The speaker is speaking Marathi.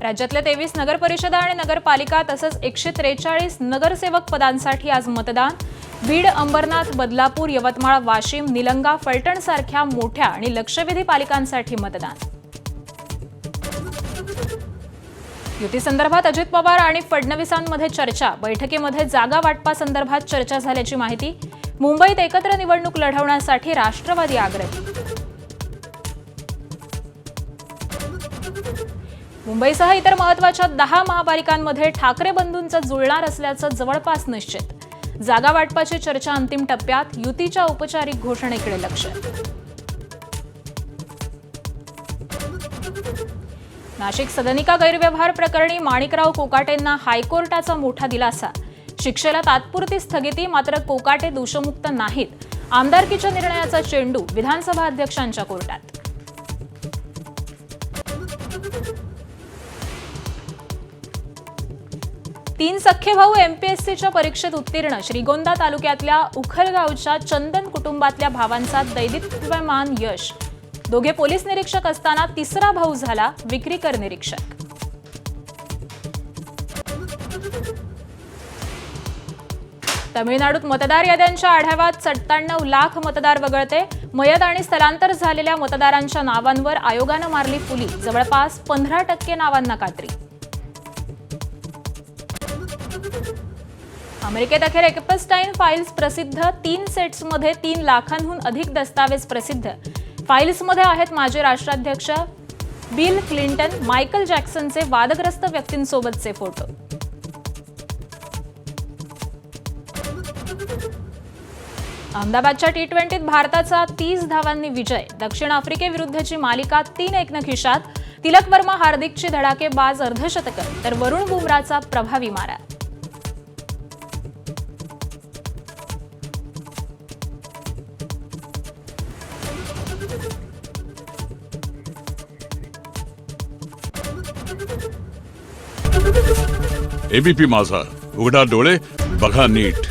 राज्यातल्या 23 नगर परिषदा आणि नगरपालिका तसंच 143 नगरसेवक पदांसाठी आज मतदान। बीड, अंबरनाथ, बदलापूर, यवतमाळ, वाशिम, निलंगा, फलटण सारख्या मोठ्या आणि लक्षवेधी पालिकांसाठी मतदान। युती संदर्भात अजित पवार आणि फडणवीसांमध्ये चर्चा। बैठकीमध्ये जागा वाटपासंदर्भात चर्चा झाल्याची माहिती। मुंबईत एकत्र निवडणूक लढवण्यासाठी राष्ट्रवादी आग्रही। मुंबईसह इतर महत्त्वाच्या 10 महापालिकांमध्ये ठाकरे बंधूंचा जुळणार असल्याचं जवळपास निश्चित। जागा वाटपाची चर्चा अंतिम टप्प्यात, युतीच्या औपचारिक घोषणेकडे लक्ष। नाशिक सदनिका गैरव्यवहार प्रकरणी माणिकराव कोकाटेंना हायकोर्टाचा मोठा दिलासा। शिक्षेला तात्पुरती स्थगिती, मात्र कोकाटे दोषमुक्त नाहीत। आमदारकीच्या निर्णयाचा चेंडू विधानसभा अध्यक्षांच्या कोर्टात। तीन सख्खे भाऊ एमपीएससीच्या परीक्षेत उत्तीर्ण। श्रीगोंदा तालुक्यातल्या उखलगावच्या चंदन कुटुंबातल्या भावांचा दैदिप्यमान यश। दोघे पोलीस निरीक्षक असताना तिसरा भाऊ झाला विक्रीकर निरीक्षक। तमिळनाडूत मतदार याद्यांच्या आढाव्यात 97 लाख मतदार वगळते। मयत आणि स्थलांतर झालेल्या मतदारांच्या नावांवर आयोगानं मारली फुली। जवळपास 15% नावांना कात्री। अमेरिकेत अखेर एपस्टाईन फाईल्स प्रसिद्ध। 3 सेट्समध्ये 3 लाखांहून अधिक दस्तावेज प्रसिद्ध। फाईल्समध्ये आहेत माजी राष्ट्राध्यक्ष बिल क्लिंटन, मायकल जॅक्सनचे वादग्रस्त व्यक्तींसोबतचे फोटो। अहमदाबादच्या T20त भारताचा 30 धावांनी विजय। दक्षिण आफ्रिकेविरुद्धची मालिका 3-1 न खिशात। तिलक वर्मा हार्दिकची धडाकेबाज अर्धशतकं तर वरुण बुमराचा प्रभावी मारा। एबीपी माझा, उघडा डोळे बघा नीट।